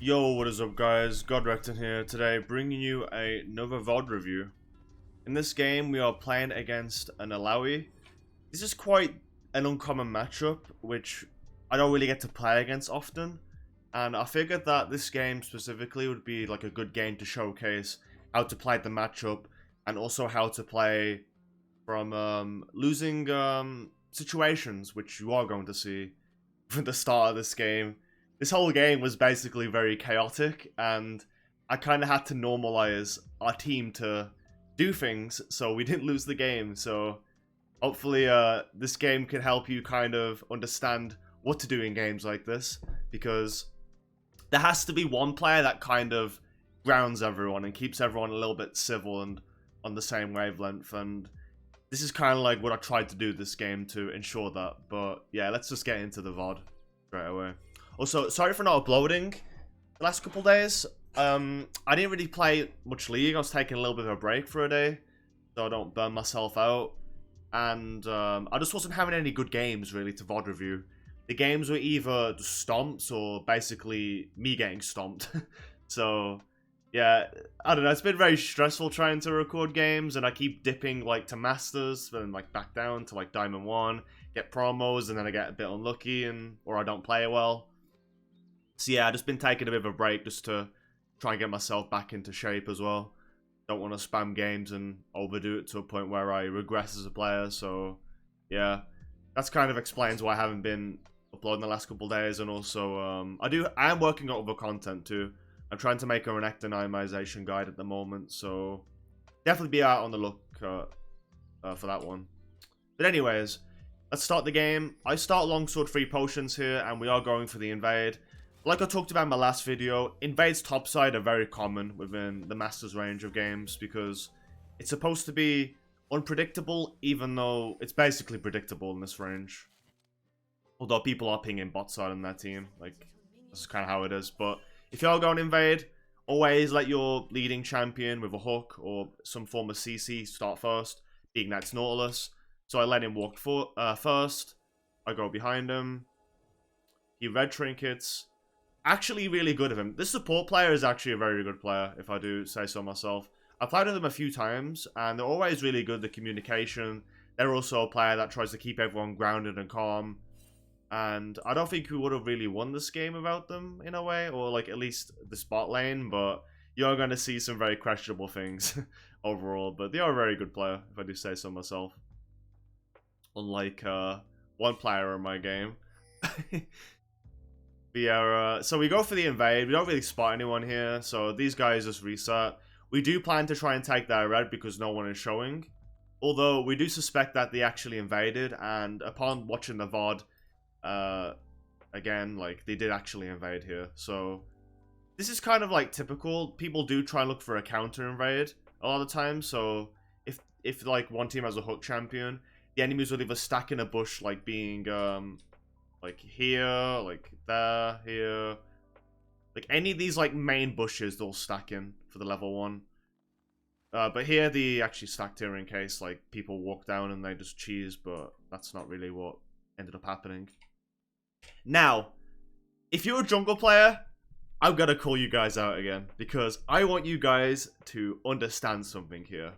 Yo, what is up guys? Godrekton here, today bringing you another VOD review. In this game we are playing against an Illaoi. This is quite an uncommon matchup, which I don't really get to play against often. And I figured that this game specifically would be like a good game to showcase how to play the matchup and also how to play from losing situations, which you are going to see from the start of this game. This whole game was basically very chaotic, and I kind of had to normalize our team to do things so we didn't lose the game. So hopefully this game can help you kind of understand what to do in games like this, because there has to be one player that kind of grounds everyone and keeps everyone a little bit civil and on the same wavelength, and this is kind of like what I tried to do this game to ensure that. But yeah, let's just get into the VOD straight away. Also, sorry for not uploading the last couple days. I didn't really play much League. I was taking a little bit of a break for a day, so I don't burn myself out. And I just wasn't having any good games, really, to VOD review. The games were either just stomps or basically me getting stomped. So, yeah, I don't know. It's been very stressful trying to record games, and I keep dipping, like, to Masters, then, like, back down to, like, Diamond 1, get promos, and then I get a bit unlucky, or I don't play well. So yeah, I've just been taking a bit of a break just to try and get myself back into shape as well. Don't want to spam games and overdo it to a point where I regress as a player. So yeah, that's kind of explains why I haven't been uploading the last couple of days. And also, I am working on other content too. I'm trying to make a Renekton itemization guide at the moment, so definitely be out on the look for that one. But anyways, let's start the game. I start longsword 3 potions here, and we are going for the invade. Like I talked about in my last video, invades topside are very common within the Masters range of games because it's supposed to be unpredictable, even though it's basically predictable in this range. Although people are pinging bot side on their team, like, that's kind of how it is. But if you're going invade, always let your leading champion with a hook or some form of CC start first. He ignites Nautilus, so I let him walk first. I go behind him. He red trinkets. Actually really good of him. This support player is actually a very good player, if I do say so myself. I've played with them a few times, and they're always really good at communication. They're also a player that tries to keep everyone grounded and calm. And I don't think we would have really won this game without them, in a way, or like at least the spot lane, but you're going to see some very questionable things overall. But they are a very good player, if I do say so myself. Unlike one player in my game. Yeah, so we go for the invade. We don't really spot anyone here, so these guys just reset. We do plan to try and take their red because no one is showing. Although, we do suspect that they actually invaded, and upon watching the VOD, again, like, they did actually invade here. So, this is kind of, like, typical. People do try and look for a counter invade a lot of the time, so if like, one team has a hook champion, the enemies will either stack in a bush, like, being, like here, like there, here. Like any of these like main bushes they'll stack in for the level 1. But here they actually stacked here in case like people walk down and they just cheese, but that's not really what ended up happening. Now, if you're a jungle player, I'm gonna call you guys out again, because I want you guys to understand something here.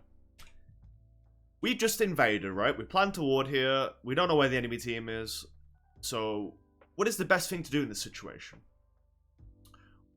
We just invaded, right? We planned to ward here. We don't know where the enemy team is. So, what is the best thing to do in this situation?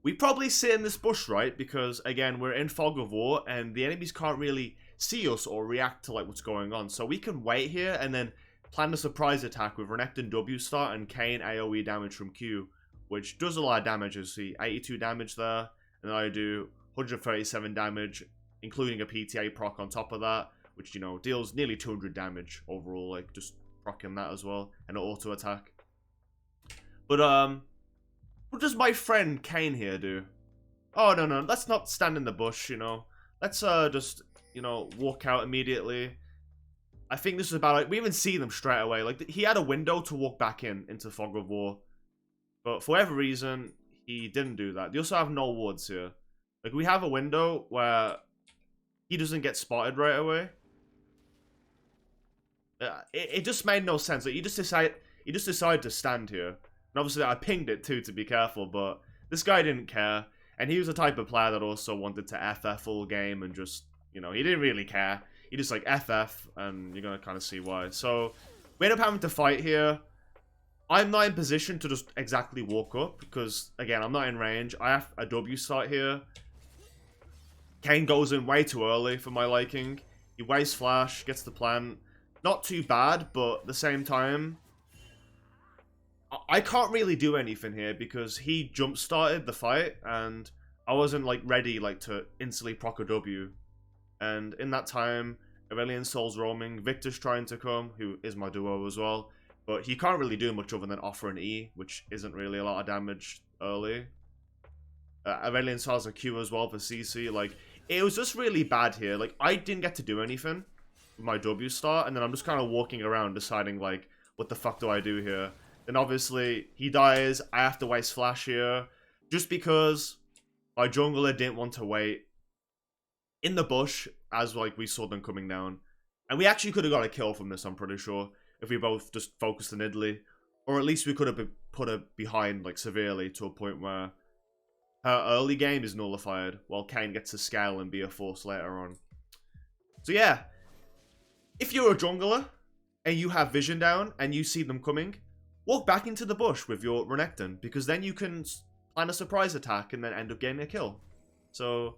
We probably sit in this bush, right? Because, again, we're in fog of war, and the enemies can't really see us or react to, like, what's going on. So we can wait here and then plan a surprise attack with Renekton W start and Kayn AoE damage from Q, which does a lot of damage. You see 82 damage there, and then I do 137 damage, including a PTA proc on top of that, which, you know, deals nearly 200 damage overall, like, just procking that as well, and an auto attack. But, what does my friend Kayn here do? Oh, no, let's not stand in the bush, you know. Let's, just, you know, walk out immediately. I think this is about, like, we even see them straight away. Like, he had a window to walk back into Fog of War. But for whatever reason, he didn't do that. They also have no wards here. Like, we have a window where he doesn't get spotted right away. It just made no sense. Like, you just decide to stand here. And obviously I pinged it too to be careful, but This guy didn't care. And he was the type of player that also wanted to FF all game and just, you know, he didn't really care. He just like FF, and you're going to kind of see why. So, we end up having to fight here. I'm not in position to just exactly walk up because, again, I'm not in range. I have a W start here. Kayn goes in way too early for my liking. He wastes flash, gets the plant. Not too bad, but at the same time, I can't really do anything here because he jump started the fight and I wasn't like ready like to instantly proc a W. And in that time, Aurelion Sol's roaming, Victor's trying to come, who is my duo as well. But he can't really do much other than offer an E, which isn't really a lot of damage early. Aurelion Sol's a Q as well for CC. Like, it was just really bad here. Like, I didn't get to do anything with my W start, and then I'm just kind of walking around deciding, like, what the fuck do I do here? Then obviously, he dies. I have to waste flash here. Just because my jungler didn't want to wait in the bush as, like, we saw them coming down. And we actually could have got a kill from this, I'm pretty sure, if we both just focused on Italy. Or at least we could have put her behind, like, severely to a point where her early game is nullified, while Kayn gets to scale and be a force later on. So yeah, if you're a jungler, and you have vision down, and you see them coming, walk back into the bush with your Renekton, because then you can plan a surprise attack and then end up getting a kill. So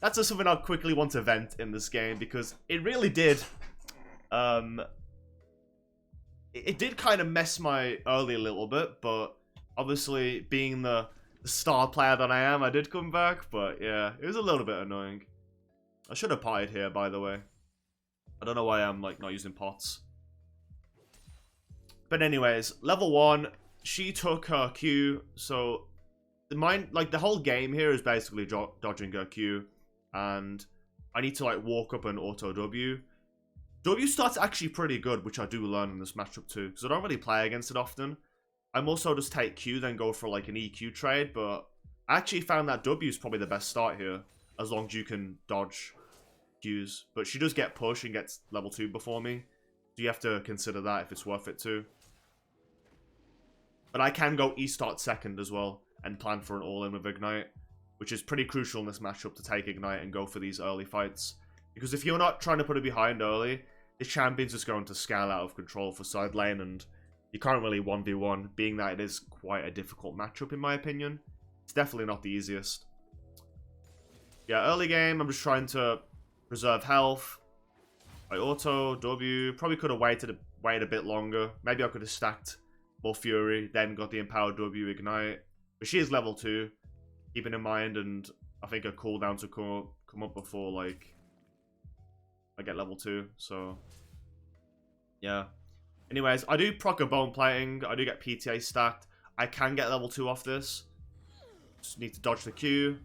that's just something I quickly want to vent in this game, because it really did, it did kind of mess my early a little bit, but obviously being the star player that I am, I did come back, but yeah, it was a little bit annoying. I should have potted here, by the way. I don't know why I'm like not using pots. But anyways, level 1, she took her Q, so the whole game here is basically dodging her Q, and I need to like walk up and auto W. W starts actually pretty good, which I do learn in this matchup too, because I don't really play against it often. I'm also just take Q, then go for like an EQ trade, but I actually found that W is probably the best start here, as long as you can dodge Qs. But she does get push and gets level 2 before me, so you have to consider that if it's worth it too. But I can go E-start second as well, and plan for an all-in with Ignite, which is pretty crucial in this matchup to take Ignite and go for these early fights. Because if you're not trying to put it behind early, the champion's just going to scale out of control for side lane, and you can't really 1v1, being that it is quite a difficult matchup in my opinion. It's definitely not the easiest. Yeah, early game, I'm just trying to preserve health. I auto, W, probably could have waited a bit longer. Maybe I could have stacked more Fury, then got the Empowered W Ignite. But she is level 2, keeping in mind, and I think a cooldown to come up before, like, I get level 2, so yeah. Anyways, I do proc a bone plating, I do get PTA stacked. I can get level 2 off this. Just need to dodge the Q.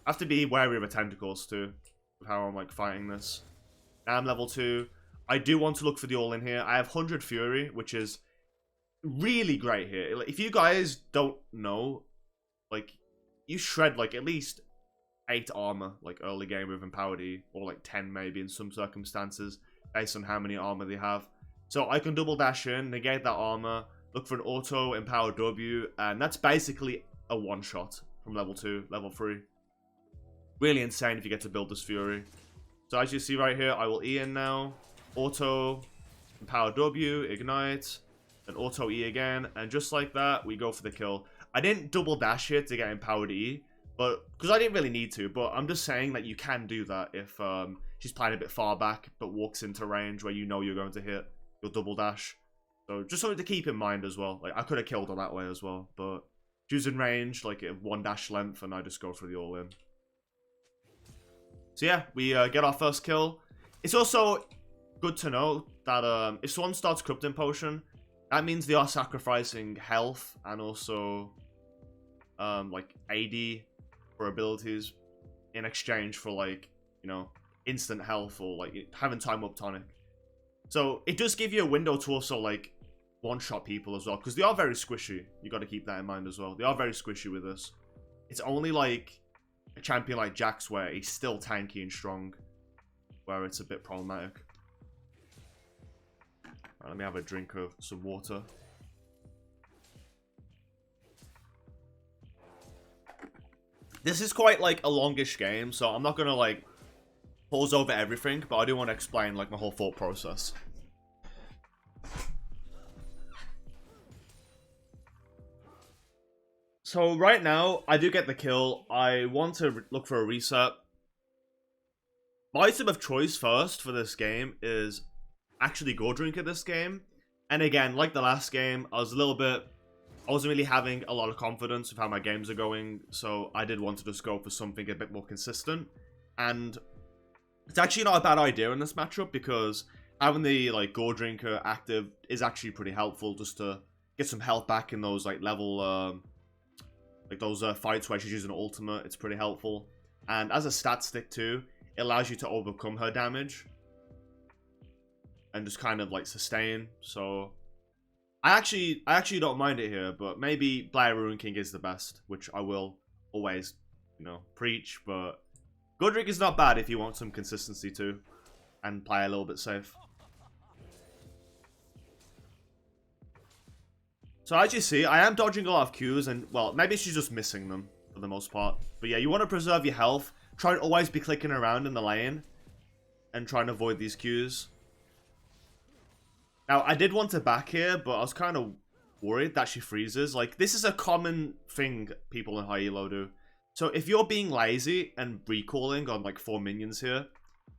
I have to be wary of the tentacles too, with how I'm like fighting this. Now I'm level 2. I do want to look for the all-in here. I have 100 Fury, which is really great here. If you guys don't know, like, you shred like at least 8 armor, like early game with Empowered E, or like 10 maybe in some circumstances, based on how many armor they have. So I can double dash in, negate that armor, look for an auto Empowered W, and that's basically a one-shot from level 2, level 3. Really insane if you get to build this Fury. So as you see right here, I will E in now, auto Empowered W, Ignite, then auto E again, and just like that, we go for the kill. I didn't double dash here to get Empowered E, but because I didn't really need to, but I'm just saying that you can do that if she's playing a bit far back, but walks into range where you know you're going to hit your double dash. So just something to keep in mind as well. Like, I could have killed her that way as well, but she was in range, like at 1 dash length, and I just go for the all-in. So yeah, we get our first kill. It's also good to know that if someone starts Corrupting Potion, that means they are sacrificing health and also like AD for abilities in exchange for, like, you know, instant health or like having time up tonic. So it does give you a window to also like one-shot people as well, because they are very squishy. You got to keep that in mind as well. They are very squishy with this. It's only like a champion like Jax where he's still tanky and strong, where it's a bit problematic. Let me have a drink of some water. This is quite, like, a longish game, so I'm not gonna, like, pause over everything, but I do want to explain, like, my whole thought process. So right now, I do get the kill. I want to look for a reset. My item of choice first for this game is actually Godrekton this game. And again, like the last game, I wasn't really having a lot of confidence with how my games are going, so I did want to just go for something a bit more consistent. And it's actually not a bad idea in this matchup, because having the, like, Godrekton active is actually pretty helpful just to get some health back in those, like, level, like those fights where she's using ultimate. It's pretty helpful. And as a stat stick too, it allows you to overcome her damage and just kind of, like, sustain. So I actually don't mind it here, but maybe Blair Ruin King is the best, which I will always, you know, preach. But Godrekton is not bad if you want some consistency too and play a little bit safe. So as you see, I am dodging a lot of Qs, and, well, maybe she's just missing them for the most part. But yeah, you want to preserve your health. Try and always be clicking around in the lane and trying to avoid these Qs. Now, I did want to back here, but I was kind of worried that she freezes. Like, this is a common thing people in high elo do. So if you're being lazy and recalling on, like, 4 minions here,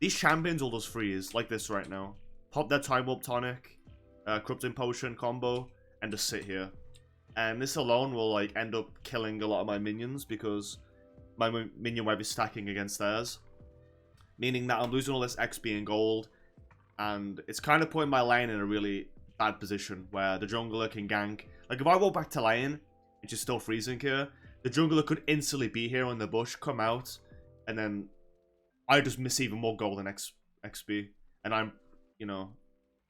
these champions will just freeze, like this right now. Pop their Time Warp Tonic, Corrupting Potion combo, and just sit here. And this alone will, like, end up killing a lot of my minions, because my minion wave is stacking against theirs. Meaning that I'm losing all this XP and gold, and it's kind of putting my lane in a really bad position, where the jungler can gank. Like, if I walk back to lane, which is still freezing here, the jungler could instantly be here on the bush, come out, and then I just miss even more gold and XP. And I'm, you know,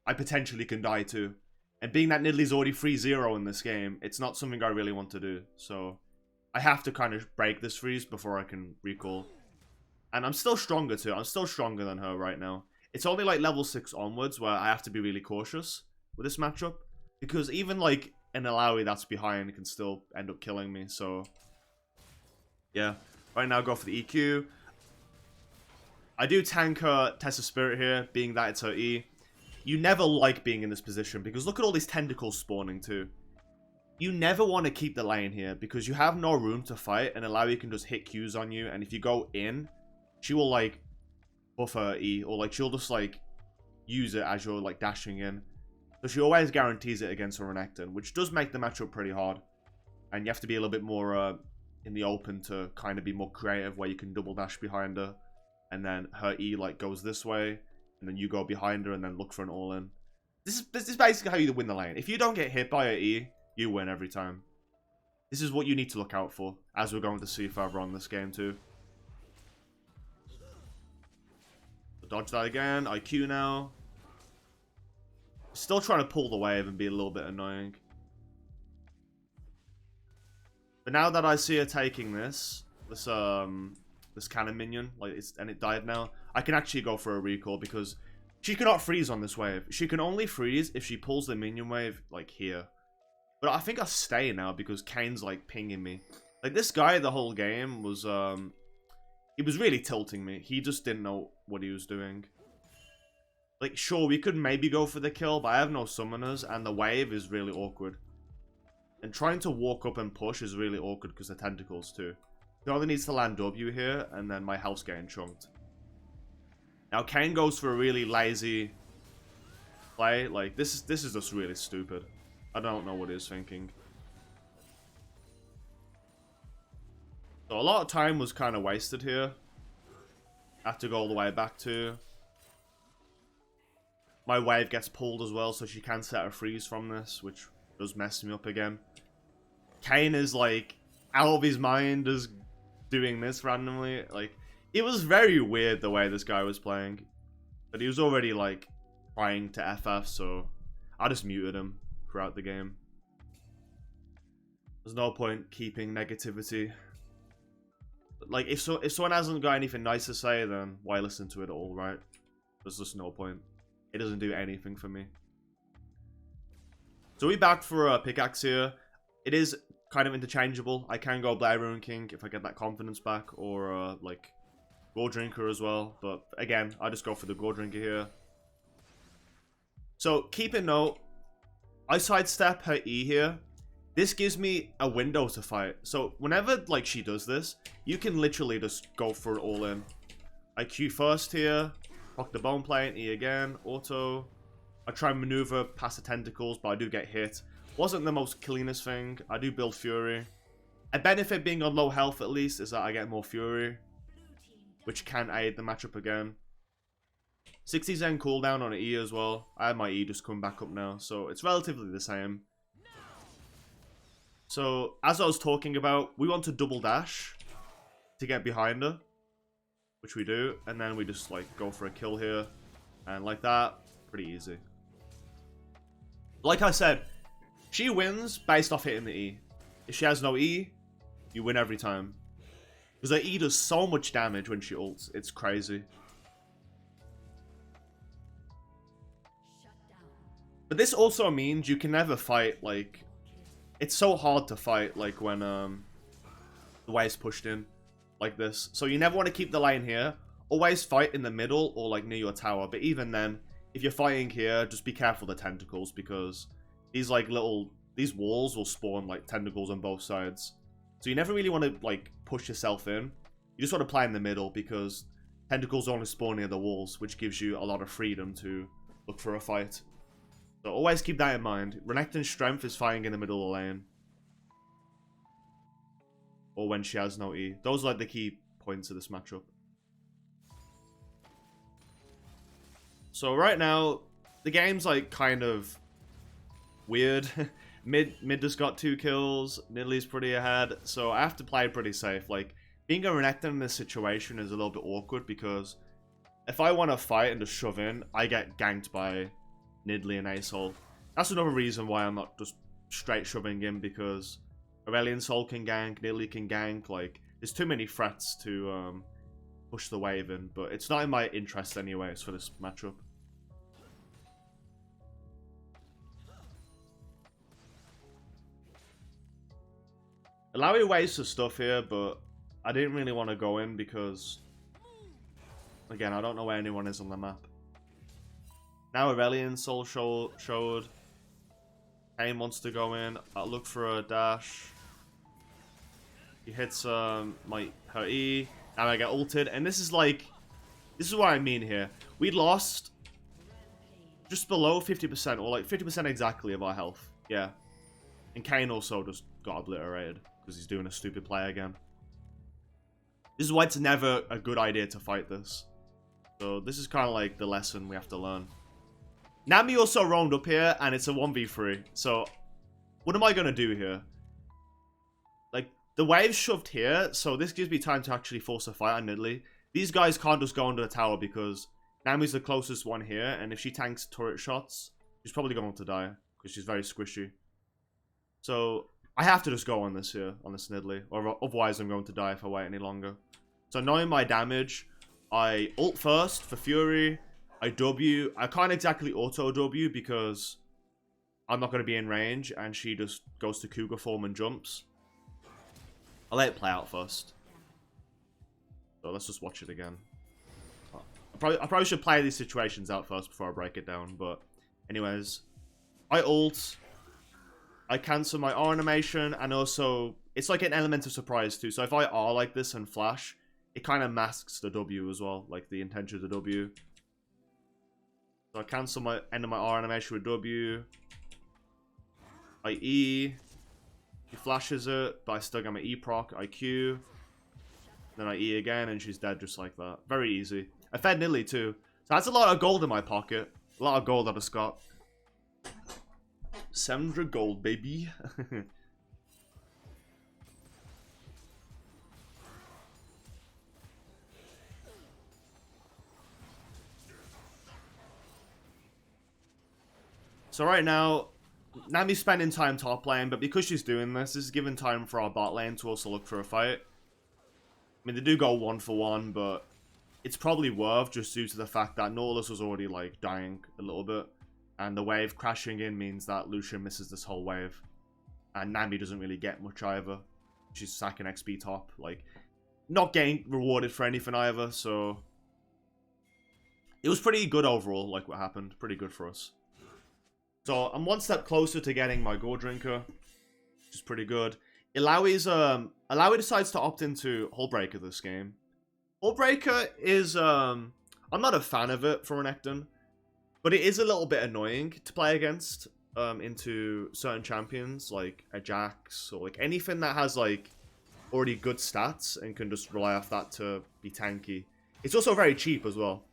I potentially can die too. And being that Nidalee's already 3-0 in this game, it's not something I really want to do. So I have to kind of break this freeze before I can recall. And I'm still stronger too. I'm still stronger than her right now. It's only like level 6 onwards where I have to be really cautious with this matchup. Because even like an Illaoi that's behind can still end up killing me. So yeah, right now go for the EQ. I do tank her Test of Spirit here, being that it's her E. You never like being in this position, because look at all these tentacles spawning too. You never want to keep the lane here, because you have no room to fight, and Illaoi can just hit Qs on you, and if you go in, she will, like, buff her E, or, like, she'll just, like, use it as you're, like, dashing in. So she always guarantees it against her Renekton, which does make the matchup pretty hard. And you have to be a little bit more in the open to kind of be more creative, where you can double dash behind her, and then her E, like, goes this way, and then you go behind her and then look for an all-in. This is basically how you win the lane. If you don't get hit by her E, you win every time. This is what you need to look out for, as we're going to see further on this game too. Dodge that again. IQ now. Still trying to pull the wave and be a little bit annoying. But now that I see her taking this cannon minion, like and it died now, I can actually go for a recall, because she cannot freeze on this wave. She can only freeze if she pulls the minion wave, like, here. But I think I'll stay now, because Kane's, like, pinging me. Like, this guy the whole game was, he was really tilting me. He just didn't know what he was doing. Like, sure, we could maybe go for the kill, but I have no summoners, and the wave is really awkward. And trying to walk up and push is really awkward, because of tentacles, too. He only needs to land W here, and then my health's getting chunked. Now, Kane goes for a really lazy play. Like, this is just really stupid. I don't know what he's thinking. So a lot of time was kind of wasted here. I have to go all the way back to. My wave gets pulled as well, so she can set a freeze from this, which does mess me up again. Kane is, like, out of his mind just doing this randomly. Like, it was very weird the way this guy was playing. But he was already, like, trying to FF, so I just muted him throughout the game. There's no point keeping negativity. Like, if someone hasn't got anything nice to say, then why listen to it all, right? There's just no point. It doesn't do anything for me. So we back for a pickaxe here. It is kind of interchangeable. I can go Blair Ruin King if I get that confidence back, or like Godrekton as well. But again, I just go for the Godrekton here. So keep in note, I sidestep her E here. This gives me a window to fight. So whenever like she does this, you can literally just go for it all in. I Q first here, proc the bone plate, E again, auto. I try and maneuver past the tentacles, but I do get hit. Wasn't the most cleanest thing. I do build Fury. A benefit being on low health at least is that I get more Fury, which can aid the matchup again. 60 Zen cooldown on an E as well. I have my E just come back up now, so it's relatively the same. So, as I was talking about, we want to double dash to get behind her, which we do, and then we just like go for a kill here, and like that, pretty easy. Like I said, she wins based off hitting the E. If she has no E, you win every time. Because her E does so much damage when she ults, it's crazy. But this also means you can never fight, like, it's so hard to fight, like, when the wave's pushed in, like this. So you never want to keep the lane here. Always fight in the middle, or, like, near your tower. But even then, if you're fighting here, just be careful of the tentacles, because these, like, these walls will spawn, like, tentacles on both sides. So you never really want to, like, push yourself in. You just want to play in the middle, because tentacles only spawn near the walls, which gives you a lot of freedom to look for a fight. So always keep that in mind. Renekton's strength is fighting in the middle of the lane. Or when she has no E. Those are like the key points of this matchup. So right now, the game's like kind of weird. Mid just got 2 kills. Nidalee's pretty ahead. So I have to play it pretty safe. Like, being a Renekton in this situation is a little bit awkward, because if I want to fight and just shove in, I get ganked by Nidalee and Asol. That's another reason why I'm not just straight shoving in, because Aurelion Sol can gank, Nidalee can gank. Like, there's too many threats to push the wave in, but it's not in my interest anyways for this matchup. Illaoi wastes stuff here, but I didn't really want to go in because, again, I don't know where anyone is on the map. Now Aurelion Sol showed. Kane wants to go in. I'll look for a dash. He hits her E. Now I get ulted. And this is like, this is what I mean here. We lost just below 50%, or like 50% exactly of our health. Yeah. And Kane also just got obliterated because he's doing a stupid play again. This is why it's never a good idea to fight this. So this is kind of like the lesson we have to learn. Nami also roamed up here, and it's a 1v3. So, what am I going to do here? Like, the wave's shoved here, so this gives me time to actually force a fight on Nidalee. These guys can't just go under the tower, because Nami's the closest one here, and if she tanks turret shots, she's probably going to die, because she's very squishy. So, I have to just go on this here, on this Nidalee, or otherwise I'm going to die if I wait any longer. So, knowing my damage, I ult first for Fury. I W. I can't exactly auto W because I'm not going to be in range, and she just goes to Cougar form and jumps. I'll let it play out first. So let's just watch it again. I probably should play these situations out first before I break it down, but anyways. I ult. I cancel my R animation, and also, it's like an element of surprise too. So if I R like this and flash, it kind of masks the W as well, like the intention of the W. So I cancel my end of my R animation with W. I E. He flashes it, but I still get my E proc. I Q. Then I E again, and she's dead just like that. Very easy. I fed Nidalee too. So that's a lot of gold in my pocket. A lot of gold I just got. 700 gold, baby. So right now, Nami's spending time top lane, but because she's doing this, this is giving time for our bot lane to also look for a fight. I mean, they do go 1-for-1, but it's probably worth just due to the fact that Nautilus was already, like, dying a little bit. And the wave crashing in means that Lucian misses this whole wave. And Nami doesn't really get much either. She's sacking XP top. Like, not getting rewarded for anything either, so... It was pretty good overall, like what happened. Pretty good for us. So, I'm one step closer to getting my Godrekton, which is pretty good. Illaoi decides to opt into Hullbreaker this game. Hullbreaker is, I'm not a fan of it for Renekton, but it is a little bit annoying to play against, into certain champions, like a Jax, or like anything that has, like, already good stats and can just rely off that to be tanky. It's also very cheap as well.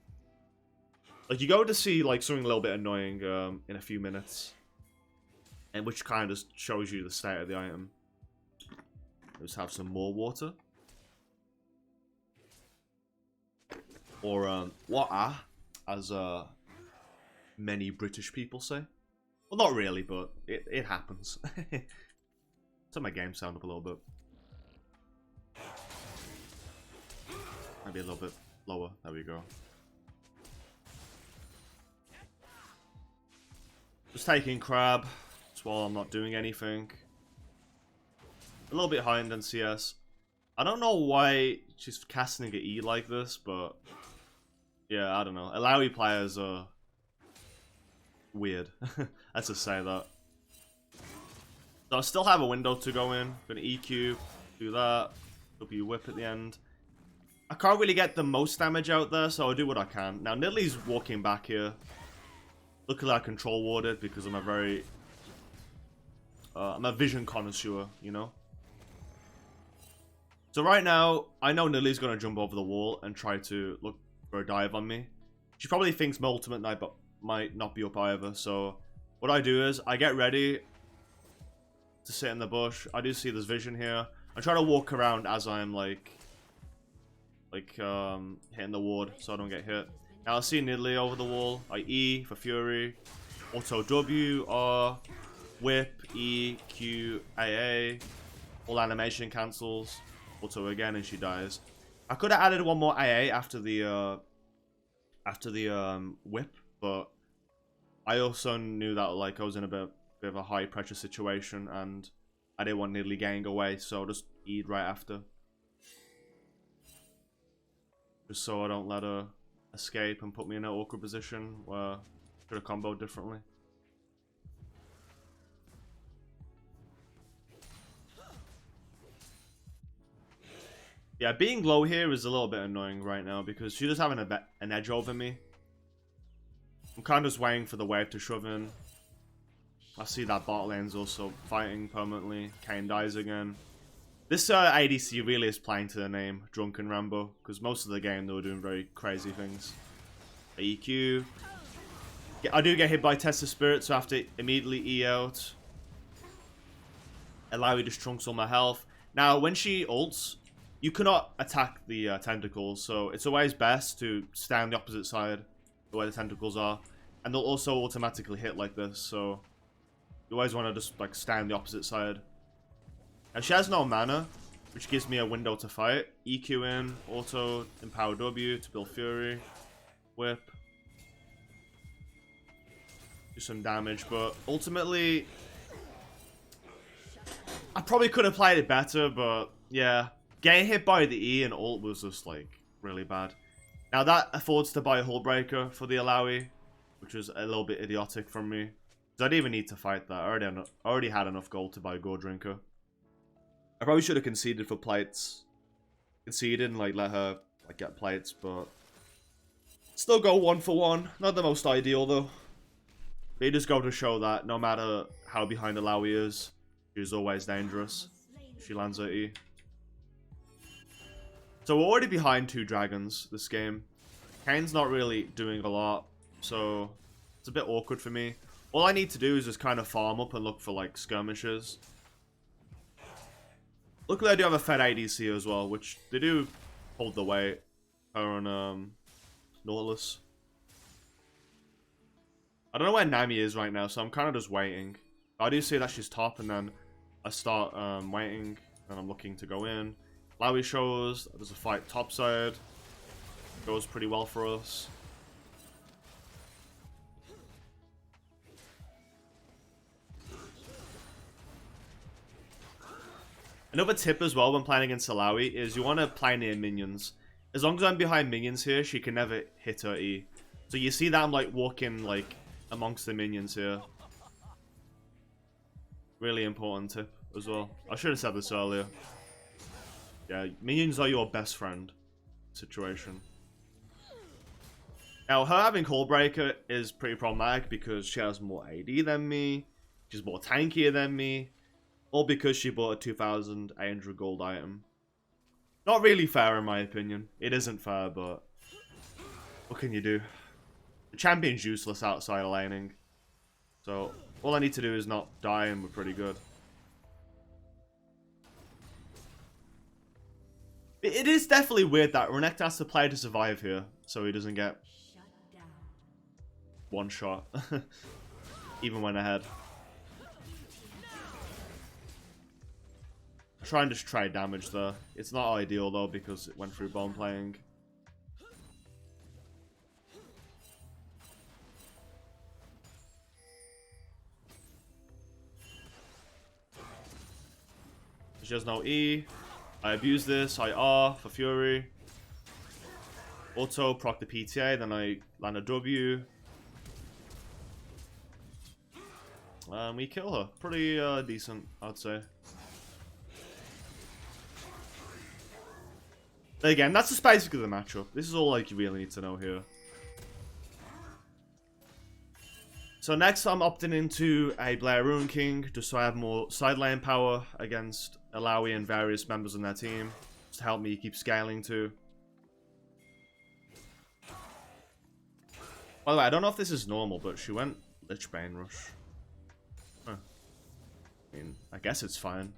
Like, you go to see, like, something a little bit annoying, in a few minutes, and which kind of just shows you the state of the item. Let's have some more water. Or, water, as, many British people say. Well, not really, but it happens. So my game sound up a little bit. Maybe a little bit lower. There we go. Just taking crab. That's while I'm not doing anything. A little bit higher than CS. I don't know why she's casting an E like this, but... Yeah, I don't know. Illaoi players are... weird. Let's just say that. So I still have a window to go in. Gonna EQ, do that. W whip at the end. I can't really get the most damage out there, so I'll do what I can. Now, Nidalee's walking back here. Luckily, I control warded because I'm a very... I'm a vision connoisseur, you know? So right now, I know Nidalee's gonna jump over the wall and try to look for a dive on me. She probably thinks my ultimate knight might not be up either, so... What I do is, I get ready to sit in the bush. I do see this vision here. I try to walk around as I'm, like hitting the ward so I don't get hit. Now I see Nidalee over the wall. I E for Fury. Auto W, R, Whip, E, Q, AA. All animation cancels. Auto again and she dies. I could have added one more AA after the whip, but I also knew that like I was in a bit of a high pressure situation and I didn't want Nidalee getting away, so I'll just E'd right after. Just so I don't let her escape and put me in an awkward position where I could have comboed differently. Yeah, being low here is a little bit annoying right now because she's just having an edge over me. I'm kind of just waiting for the wave to shove in. I see that bot lane's also fighting permanently. Kane dies again. This ADC really is playing to the name, Drunken Rambo, because most of the game they were doing very crazy things. EQ. I do get hit by Test of Spirit, so I have to immediately E out. Illaoi just trunks all my health. Now, when she ults, you cannot attack the tentacles, so it's always best to stay on the opposite side, the way the tentacles are. And they'll also automatically hit like this, so you always want to just like stay on the opposite side. Now she has no mana, which gives me a window to fight. EQ in, auto, empower W to build Fury, whip. Do some damage, but ultimately, I probably could have played it better, but yeah. Getting hit by the E and ult was just like really bad. Now that affords to buy a Hullbreaker for the Illaoi, which was a little bit idiotic from me. Because I didn't even need to fight that. I already had enough gold to buy Godrekton. I probably should have conceded for plates. Conceded and like let her like get plates, but still go 1 for 1. Not the most ideal though. They just go to show that no matter how behind Illaoi is, she's always dangerous. She lands her E. So we're already behind 2 dragons this game. Kane's not really doing a lot, so it's a bit awkward for me. All I need to do is just kind of farm up and look for like skirmishes. Luckily I do have a fed ADC as well, which they do hold the weight. Her on Nautilus. I don't know where Nami is right now, so I'm kind of just waiting. I do see that she's top, and then I start waiting, and I'm looking to go in. Illaoi shows, there's a fight topside. Goes pretty well for us. Another tip as well when playing against Illaoi is you want to play near minions. As long as I'm behind minions here, she can never hit her E. So you see that I'm like walking like amongst the minions here. Really important tip as well. I should have said this earlier. Yeah, minions are your best friend situation. Now, her having Hullbreaker is pretty problematic because she has more AD than me, she's more tankier than me, all because she bought a 2,800 gold item. Not really fair in my opinion. It isn't fair, but what can you do? The champion's useless outside of laning. So, all I need to do is not die and we're pretty good. It is definitely weird that Renekton has to play to survive here, so he doesn't get one shot, even when ahead. I try and just trade damage there. It's not ideal though because it went through bomb playing. She has no E. I abuse this. I R for Fury. Auto proc the PTA, then I land a W. And we kill her. Pretty decent, I'd say. Again, that's just basically the matchup. This is all like you really need to know here. So next I'm opting into a Blair Ruin King, just so I have more side lane power against Illaoi and various members on their team. Just to help me keep scaling too. By the way, I don't know if this is normal, but she went Lich Bane Rush. Huh. I mean, I guess it's fine.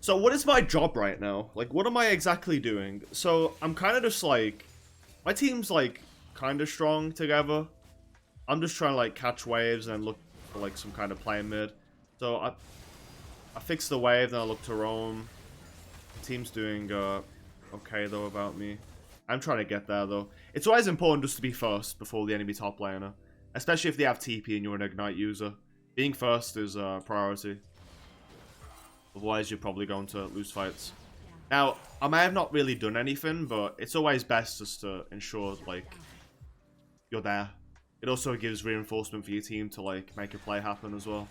So what is my job right now? Like, what am I exactly doing? So I'm kind of just like, my team's like kind of strong together. I'm just trying to like catch waves and look for like some kind of play mid. So I fixed the wave, then I look to roam. The team's doing okay though about me. I'm trying to get there though. It's always important just to be first before the enemy top laner, especially if they have TP and you're an Ignite user. Being first is a priority. Otherwise, you're probably going to lose fights. Now, I may have not really done anything, but it's always best just to ensure, like, you're there. It also gives reinforcement for your team to, like, make a play happen as well.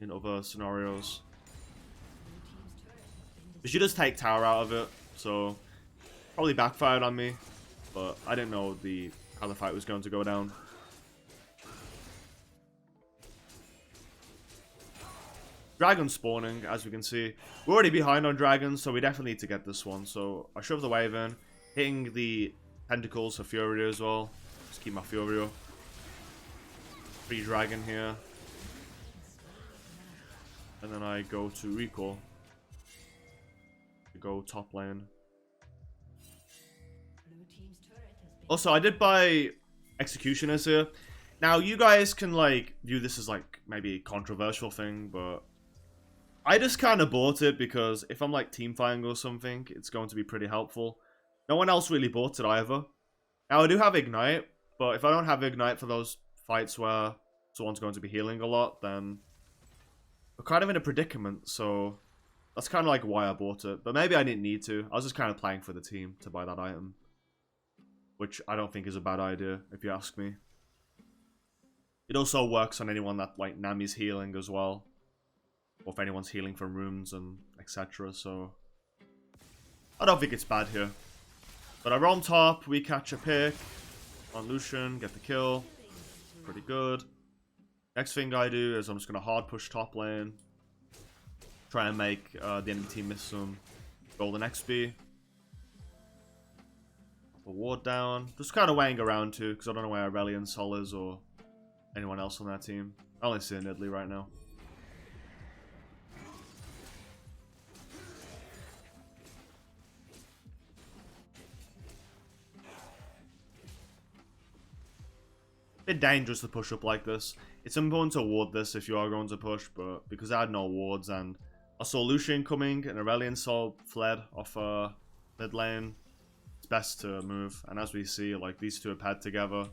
In other scenarios. But you just take tower out of it, so probably backfired on me. But I didn't know how the fight was going to go down. Dragon spawning, as we can see. We're already behind on dragons, so we definitely need to get this one. So I shove the wave in, hitting the tentacles for Fury as well. Just keep my Fury up. Free dragon here. And then I go to recall. To go top lane. Also, I did buy Executioners here. Now, you guys can, like, view this as, like, maybe a controversial thing, but I just kind of bought it because if I'm like team fighting or something, it's going to be pretty helpful. No one else really bought it either. Now I do have Ignite, but if I don't have Ignite for those fights where someone's going to be healing a lot, then we're kind of in a predicament. So that's kind of like why I bought it. But maybe I didn't need to. I was just kind of playing for the team to buy that item. Which I don't think is a bad idea, if you ask me. It also works on anyone that like Nami's healing as well. Or if anyone's healing from runes and etc. So I don't think it's bad here. But I roam top, we catch a pick on Lucian, get the kill. Pretty good. Next thing I do is I'm just going to hard push top lane. Try and make the enemy team miss some golden XP. A ward down. Just kind of weighing around too, because I don't know where Aurelion Sol is or anyone else on that team. I only see Nidalee right now. Bit dangerous to push up like this. It's important to ward this if you are going to push, but because I had no wards and I saw Lucian coming and Aurelion Sol fled off mid lane, it's best to move. And as we see, like these two are paired together,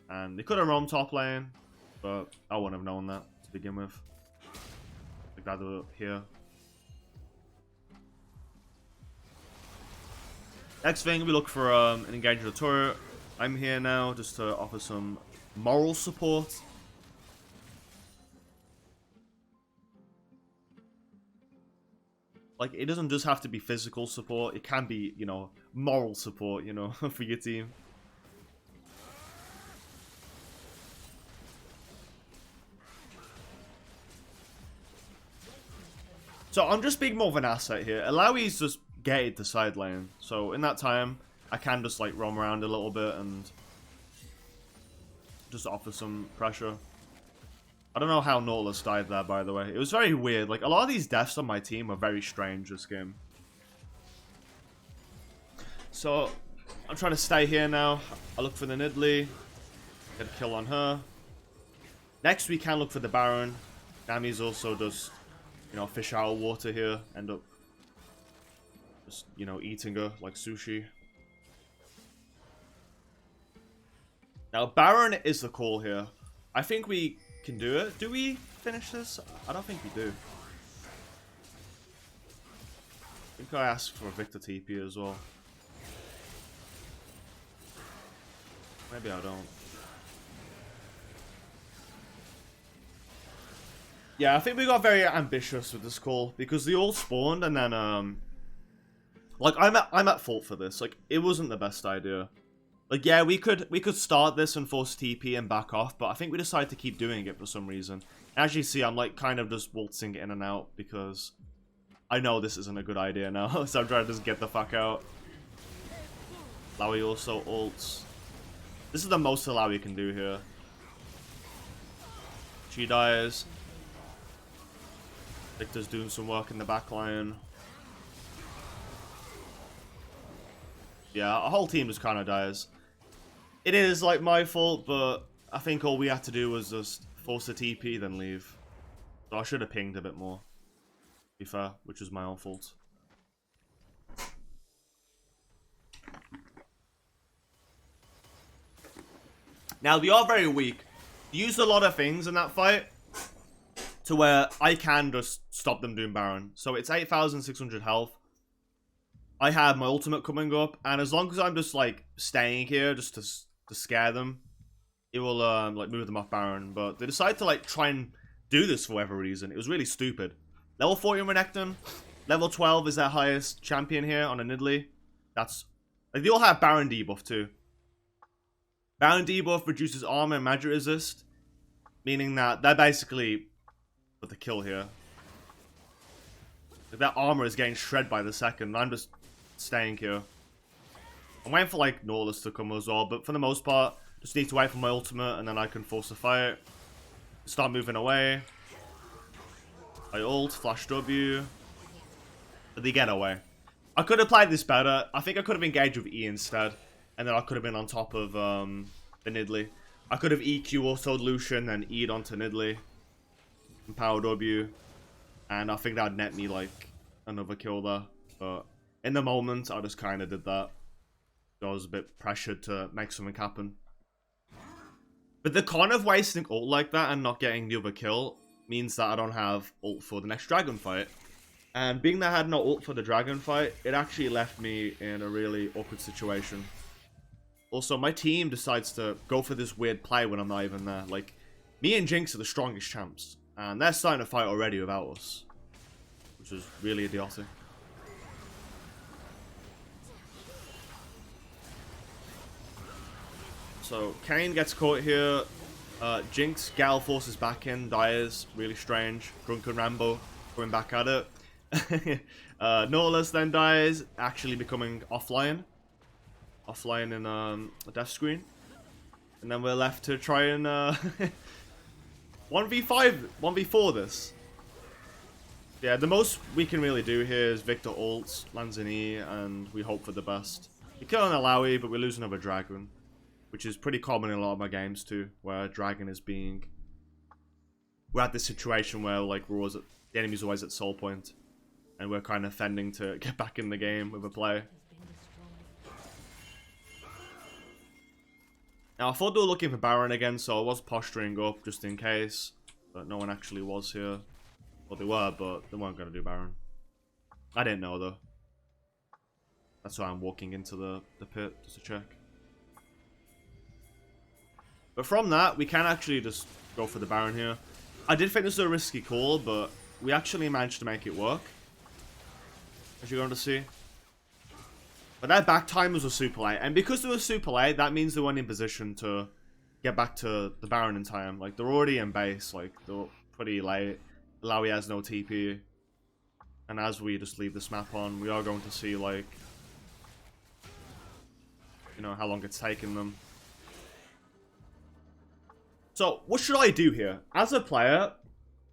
and they could have roamed top lane, but I wouldn't have known that to begin with. Like that up here. Next thing, we look for an engage with the turret. I'm here now just to offer some moral support. Like, it doesn't just have to be physical support. It can be, you know, moral support, you know, for your team. So I'm just being more of an asset here. Illaoi's just gated the side lane. So in that time, I can just like roam around a little bit and just offer some pressure. I don't know how Nautilus died there, by the way. It was very weird. Like, a lot of these deaths on my team are very strange this game. So, I'm trying to stay here now. I look for the Nidalee. Get a kill on her. Next, we can look for the Baron. Nami's also just, you know, fish out of water here. End up just, you know, eating her like sushi. Now, Baron is the call here. I think we can do it. Do we finish this? I don't think we do. I think I asked for a Victor TP as well. Maybe I don't. Yeah, I think we got very ambitious with this call because they all spawned and then like I'm at fault for this. Like, it wasn't the best idea. Like, yeah, we could start this and force TP and back off, but I think we decided to keep doing it for some reason. As you see, I'm like kind of just waltzing in and out because I know this isn't a good idea now, so I'm trying to just get the fuck out. Illaoi also ults. This is the most Illaoi can do here. She dies. Victor's doing some work in the back line. Yeah, our whole team just kind of dies. It is, like, my fault, but I think all we had to do was just force a TP, then leave. So I should have pinged a bit more, to be fair, which was my own fault. Now, they are very weak. They used a lot of things in that fight to where I can just stop them doing Baron. So it's 8,600 health. I have my ultimate coming up, and as long as I'm just, like, staying here just to scare them, it will, like, move them off Baron. But they decided to, like, try and do this for whatever reason. It was really stupid. Level 40 Renekton. Level 12 is their highest champion here on a Nidalee. That's... Like, they all have Baron debuff, too. Baron debuff reduces armor and magic resist, meaning that they're basically with the kill here. Like, their armor is getting shredded by the second, and I'm just staying here. I'm waiting for, like, Nautilus to come as well, but for the most part, just need to wait for my ultimate, and then I can force the fight. Start moving away. I ult, flash W. But they get away. I could have played this better. I think I could have engaged with E instead, and then I could have been on top of the Nidalee. I could have EQ autoed Lucian, and E'd onto Nidalee. And power W. And I think that would net me, like, another kill there. But in the moment, I just kind of did that. I was a bit pressured to make something happen. But the con of wasting ult like that and not getting the other kill means that I don't have ult for the next dragon fight. And being that I had no ult for the dragon fight, it actually left me in a really awkward situation. Also, my team decides to go for this weird play when I'm not even there. Like, me and Jinx are the strongest champs. And they're starting to fight already without us. Which is really idiotic. So, Kayn gets caught here. Jinx, Gal forces back in, dies. Really strange. Drunken Rambo going back at it. Nautilus then dies, actually becoming offline. Offline in a death screen. And then we're left to try and 1v5, 1v4 this. Yeah, the most we can really do here is Victor ults, lands an E, and we hope for the best. We kill an Illaoi, but we lose another dragon. Which is pretty common in a lot of my games too, where a dragon is being... We're at this situation where, like, we're always at... the enemy's always at soul point. And we're kind of fending to get back in the game with a play. Now, I thought they were looking for Baron again, so I was posturing up just in case. But no one actually was here. Well, they were, but they weren't going to do Baron. I didn't know, though. That's why I'm walking into the pit, just to check. But from that, we can actually just go for the Baron here. I did think this was a risky call, but we actually managed to make it work. As you're going to see. But their back time was a super late. And because they were super late, that means they weren't in position to get back to the Baron in time. Like, they're already in base. Like, they're pretty late. Illaoi has no TP. And as we just leave this map on, we are going to see, like, you know, how long it's taken them. So, what should I do here? As a player,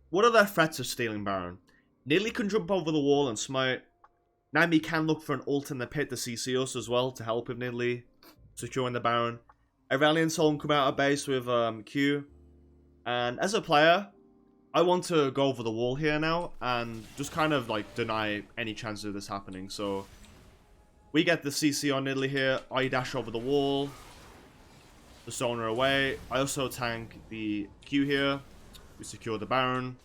what are their threats of stealing Baron? Nidalee can jump over the wall and smite. Nami can look for an ult in the pit to CC us as well to help with Nidalee securing the Baron. Aurelion Soul can come out of base with Q. And as a player, I want to go over the wall here now and just kind of like deny any chance of this happening. So we get the CC on Nidalee here. I dash over the wall. The zone her away. I also tank the Q here. We secure the Baron.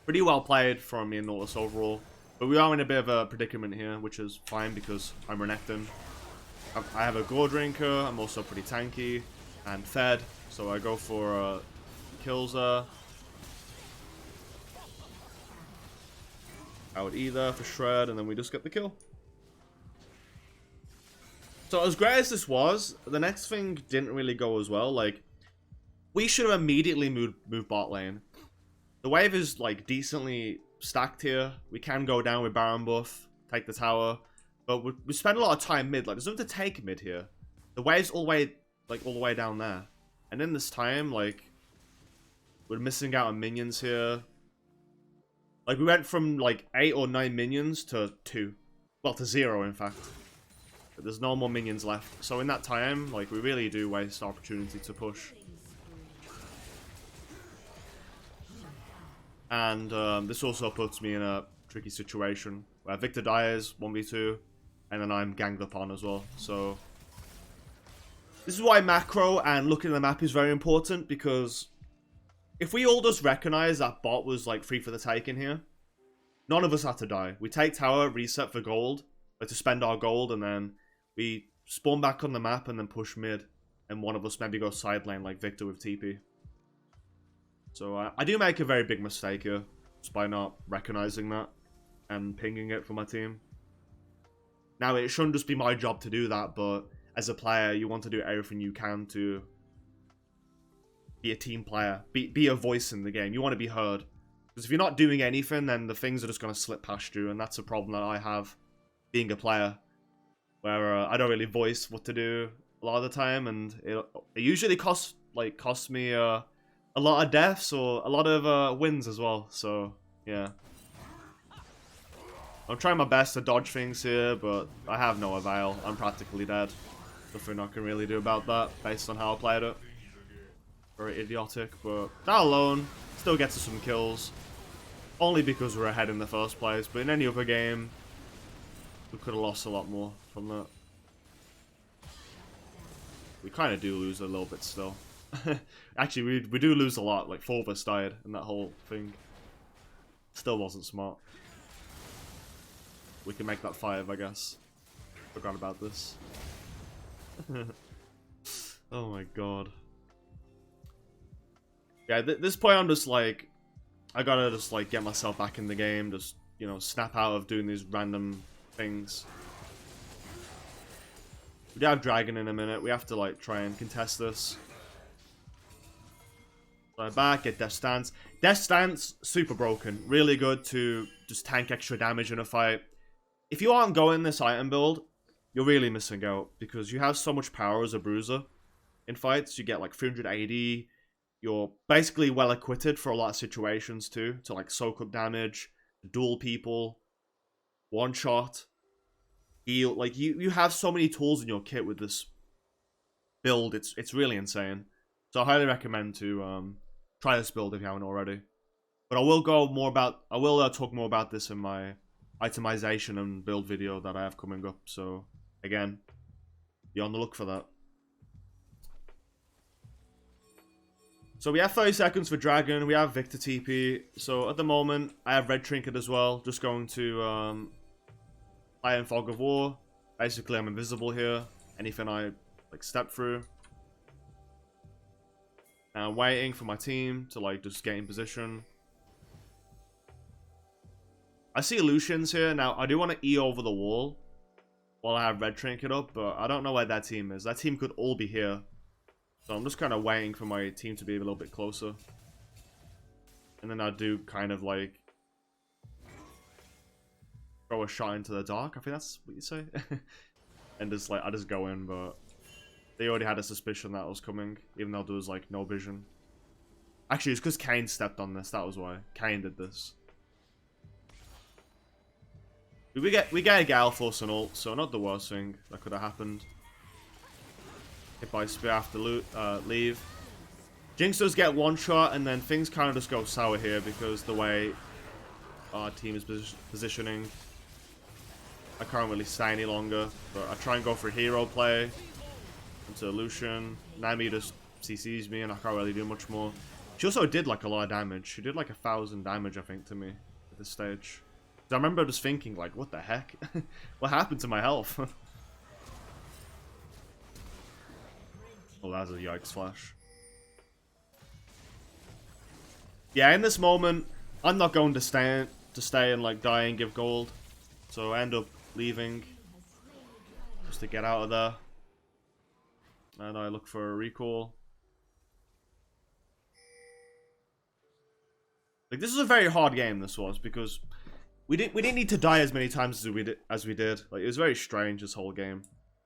Pretty well played from me and Nautilus overall. But we are in a bit of a predicament here, which is fine because I'm Renekton. I have a Godrekton. I'm also pretty tanky and fed. So I go for kills there. Out either for Shred, and then we just get the kill. So as great as this was, the next thing didn't really go as well. Like, we should have immediately moved bot lane. The wave is like decently stacked here. We can go down with Baron buff, take the tower, but we spend a lot of time mid. Like, there's nothing to take mid here. The wave's all the way down there, and in this time, like, we're missing out on minions here. Like, we went from like 8 or 9 minions to 2, well, to 0 in fact. But there's no more minions left. So in that time, like, we really do waste the opportunity to push. And this also puts me in a tricky situation where Victor dies 1v2, and then I'm ganged up on as well. So this is why macro and looking at the map is very important, because if we all just recognize that bot was like free for the taking here, none of us had to die. We take tower, reset for gold, like to spend our gold, and then we spawn back on the map and then push mid, and one of us maybe goes side lane like Victor with TP. So I do make a very big mistake here, just by not recognizing that and pinging it for my team. Now, it shouldn't just be my job to do that, but as a player, you want to do everything you can to be a team player, be a voice in the game. You want to be heard. Because if you're not doing anything, then the things are just going to slip past you, and that's a problem that I have being a player, where I don't really voice what to do a lot of the time, and it usually costs me a lot of deaths or a lot of wins as well. So yeah, I'm trying my best to dodge things here, but I have no avail. I'm practically dead. Nothing I can really do about that based on how I played it. Very idiotic, but that alone still gets us some kills. Only because we're ahead in the first place, but in any other game, we could have lost a lot more from that. We kind of do lose a little bit still. Actually, we do lose a lot. Like, 4 of us died in that whole thing. Still wasn't smart. We can make that 5, I guess. Forgot about this. Oh my god. Yeah, at this point I'm just like, I gotta just like get myself back in the game, just, you know, snap out of doing these random things. We do have Dragon in a minute, we have to like try and contest this. So back, get Death Stance. Death Stance, super broken. Really good to just tank extra damage in a fight. If you aren't going this item build, you're really missing out, because you have so much power as a bruiser in fights. You get like 380. You're basically well equipped for a lot of situations too, to like soak up damage, duel people, one shot, heal. Like you have so many tools in your kit with this build. It's really insane. So I highly recommend to try this build if you haven't already. But I will talk more about this in my itemization and build video that I have coming up. So again, be on the look for that. So we have 30 seconds for Dragon. We have Victor TP. So at the moment, I have Red Trinket as well. Just going to Iron Fog of War. Basically, I'm invisible here. Anything I like step through. And I'm waiting for my team to like just get in position. I see Lucians here. Now, I do want to E over the wall while I have Red Trinket up, but I don't know where that team is. That team could all be here. So I'm just kind of waiting for my team to be a little bit closer. And then I do kind of like throw a shot into the dark. I think that's what you say. And just like, I just go in, but they already had a suspicion that was coming, even though there was like no vision. Actually, it's because Kane stepped on this. That was why. Kane did this. We get a Gale Force and ult, so not the worst thing that could have happened. Hit by spear after leave. Jinx does get one shot, and then things kind of just go sour here because the way our team is positioning. I can't really stay any longer, but I try and go for a hero play into Lucian. Nami just CCs me, and I can't really do much more. She also did like a lot of damage. She did like 1,000 damage, I think, to me at this stage. I remember just thinking, like, what the heck? What happened to my health? Oh, that's a yikes flash. Yeah, in this moment, I'm not going to stay and like die and give gold. So I end up leaving just to get out of there. And I look for a recall. Like, this is a very hard game, this was, because we didn't need to die as many times as we did. Like, it was very strange, this whole game.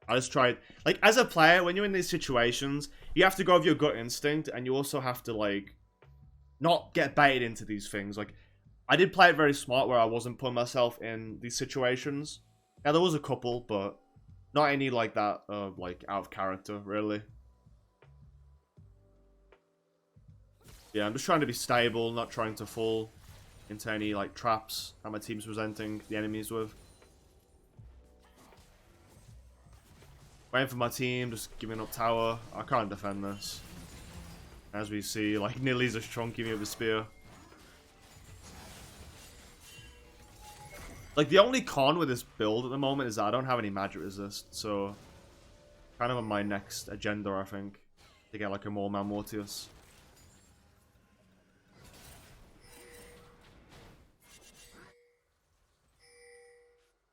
I just tried, like, as a player, when you're in these situations, you have to go with your gut instinct, and you also have to, like, not get baited into these things. Like, I did play it very smart, where I wasn't putting myself in these situations. Yeah, there was a couple, but not any like that, like, out of character, really. Yeah, I'm just trying to be stable, not trying to fall into any like traps that my team's presenting the enemies with. Waiting for my team, just giving up tower. I can't defend this. As we see, like, Nilly's just chunking me with a spear. Like, the only con with this build at the moment is that I don't have any magic resist, so kind of on my next agenda, I think, to get like a more Mortius.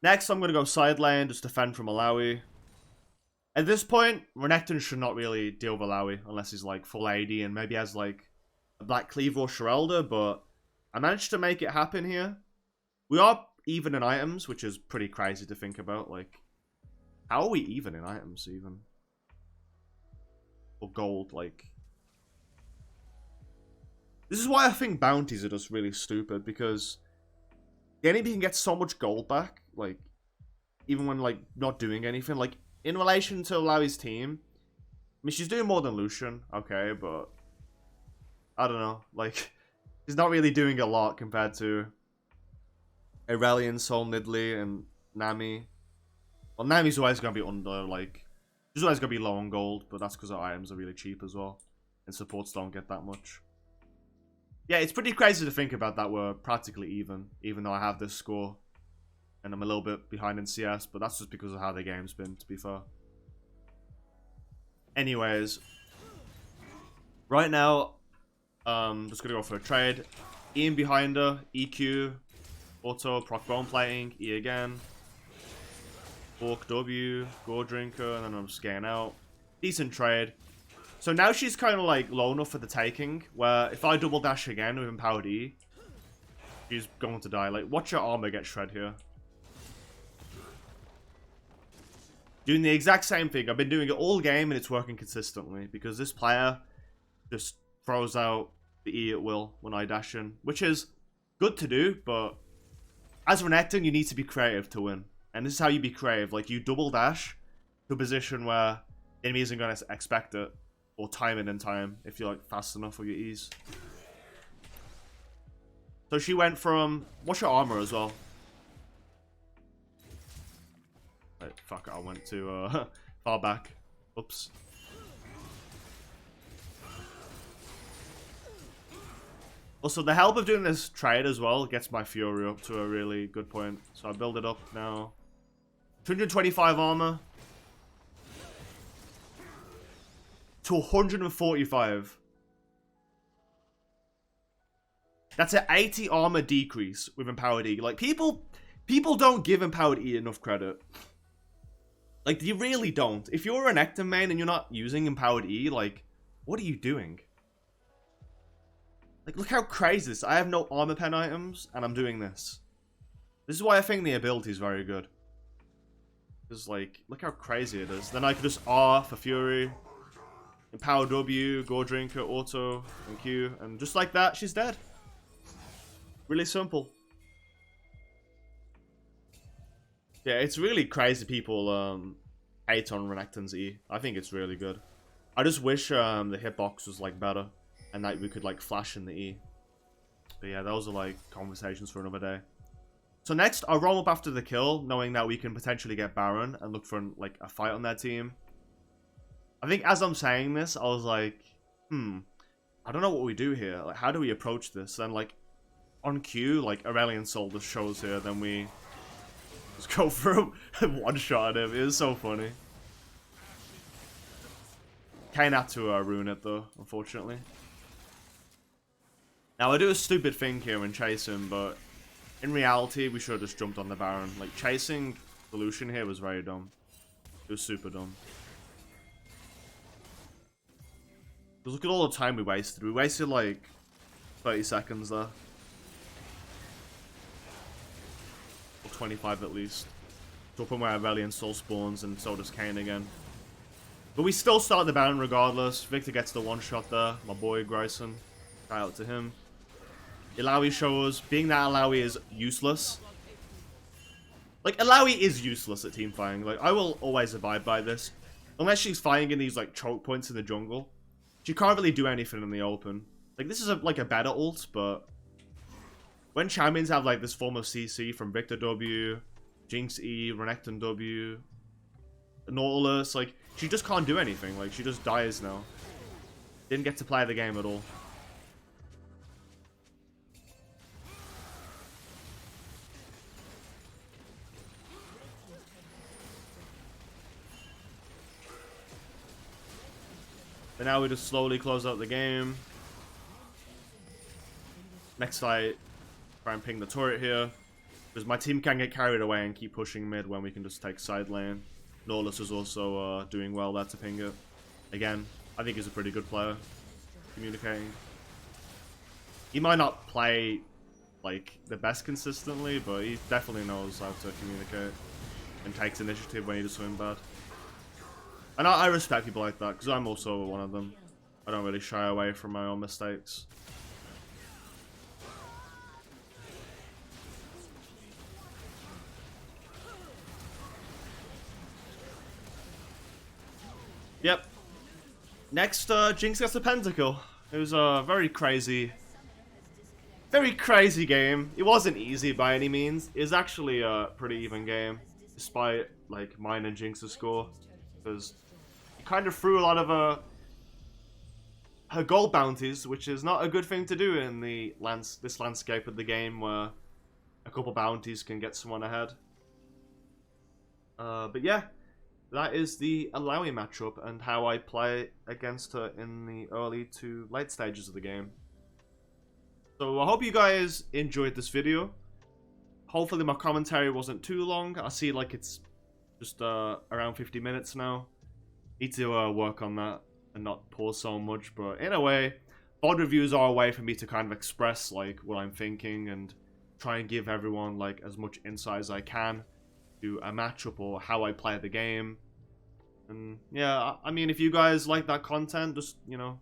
Next, I'm going to go side lane, just defend from Illaoi. At this point, Renekton should not really deal with Illaoi, unless he's like full AD and maybe has like a Black Cleaver or Sherelda, but I managed to make it happen here. We are even in items, which is pretty crazy to think about. Like, how are we even in items, even? Or gold, like. This is why I think bounties are just really stupid, because the enemy can get so much gold back, like, even when, like, not doing anything. Like, in relation to Illaoi's team, I mean, she's doing more than Lucian, okay, but I don't know. Like, she's not really doing a lot compared to Aurelion, Sol Nidley, and Nami. Well, Nami's always going to be under, like, she's always going to be low on gold, but that's because her items are really cheap as well, and supports don't get that much. Yeah, it's pretty crazy to think about that we're practically even though I have this score. And I'm a little bit behind in CS, but that's just because of how the game's been, to be fair. Anyways. Right now, just gonna go for a trade. Ian behind her, EQ, auto, proc bone plating, E again. Fork W, Godrekton, and then I'm just getting out. Decent trade. So now she's kind of like low enough for the taking, where if I double dash again with empowered E, she's going to die. Like, watch her armor get shred here. Doing the exact same thing. I've been doing it all game and it's working consistently, because this player just throws out the E at will when I dash in, which is good to do, but as Renekton, you need to be creative to win. And this is how you be creative. Like, you double dash to a position where the enemy isn't going to expect it, or time it in time if you're like fast enough for your E's. So she went from, what's your armor as well? Wait, fuck it, I went to far back. Oops. Also, the help of doing this trade as well gets my Fury up to a really good point. So I build it up now. 225 armor. To 145. That's an 80 armor decrease with Empowered E. Like, people don't give Empowered E enough credit. Like, you really don't. If you're a Renekton main and you're not using Empowered E, like, what are you doing? Like, look how crazy this is. I have no armor pen items, and I'm doing this. This is why I think the ability is very good. Because, like, look how crazy it is. Then I could just R for Fury, Empower W, Godrekton, Auto, and Q, and just like that, she's dead. Really simple. Yeah, it's really crazy people hate on Renekton's E. I think it's really good. I just wish the hitbox was, like, better. And that we could, like, flash in the E. But yeah, those are, like, conversations for another day. So next, I'll roll up after the kill, knowing that we can potentially get Baron and look for, like, a fight on their team. I think as I'm saying this, I was like, I don't know what we do here. Like, how do we approach this? And, like, on cue, like, Aurelion Soul just shows here, then we just go for a one-shot at him. It was so funny. Kayn had to ruin it, though, unfortunately. Now, I do a stupid thing here and chase him, but in reality, we should have just jumped on the Baron. Like, chasing the Lucian here was very dumb. It was super dumb. Because look at all the time we wasted. We wasted, like, 30 seconds there. Or 25 at least. To a point where Aurelion Soul spawns, and so does Kayn again. But we still start the Baron regardless. Victor gets the one-shot there. My boy, Grayson. Shout out to him. Illaoi shows, being that Illaoi is useless. Like, Illaoi is useless at teamfighting. Like, I will always abide by this. Unless she's fighting in these, like, choke points in the jungle. She can't really do anything in the open. Like, this is, like, a better ult, but... when champions have, like, this form of CC from Victor W, Jinx E, Renekton W, Nautilus, like, she just can't do anything. Like, she just dies now. Didn't get to play the game at all. And now we just slowly close out the game. Next fight, try and ping the turret here. Because my team can get carried away and keep pushing mid when we can just take side lane. Nautilus is also doing well there to ping it. Again, I think he's a pretty good player. Communicating. He might not play, like, the best consistently, but he definitely knows how to communicate. And takes initiative when he does something bad. And I respect people like that, because I'm also one of them. I don't really shy away from my own mistakes. Yep. Next, Jinx gets the pentakill. It was a very crazy game. It wasn't easy by any means. It was actually a pretty even game, despite, like, mine and Jinx's score. Because kind of threw a lot of her gold bounties, which is not a good thing to do in the this landscape of the game where a couple bounties can get someone ahead. But yeah, that is the Illaoi matchup and how I play against her in the early to late stages of the game. So I hope you guys enjoyed this video. Hopefully my commentary wasn't too long. I see like it's just around 50 minutes now. Need to work on that and not pause so much, but in a way, VOD reviews are a way for me to kind of express like what I'm thinking and try and give everyone like as much insight as I can to a matchup or how I play the game. And yeah, I mean, if you guys like that content, just, you know,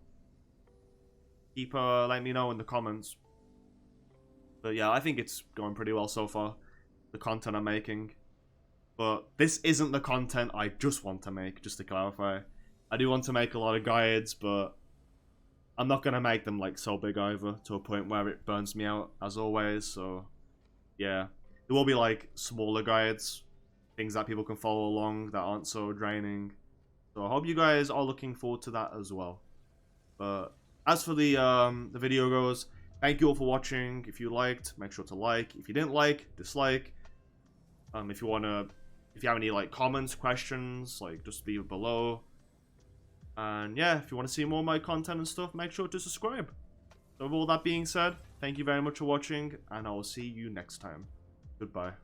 keep let me know in the comments. But yeah, I think it's going pretty well so far, the content I'm making. But this isn't the content I just want to make, just to clarify. I do want to make a lot of guides, but I'm not going to make them like so big either, to a point where it burns me out, as always. So yeah, there will be like smaller guides, things that people can follow along that aren't so draining. So I hope you guys are looking forward to that as well. But as for the video goes, Thank you all for watching. If you liked, make sure to like. If you didn't like, dislike. If you have any like comments, questions, like just leave it below. And yeah, if you want to see more of my content and stuff, make sure to subscribe. So with all that being said, thank you very much for watching, and I will see you next time. Goodbye.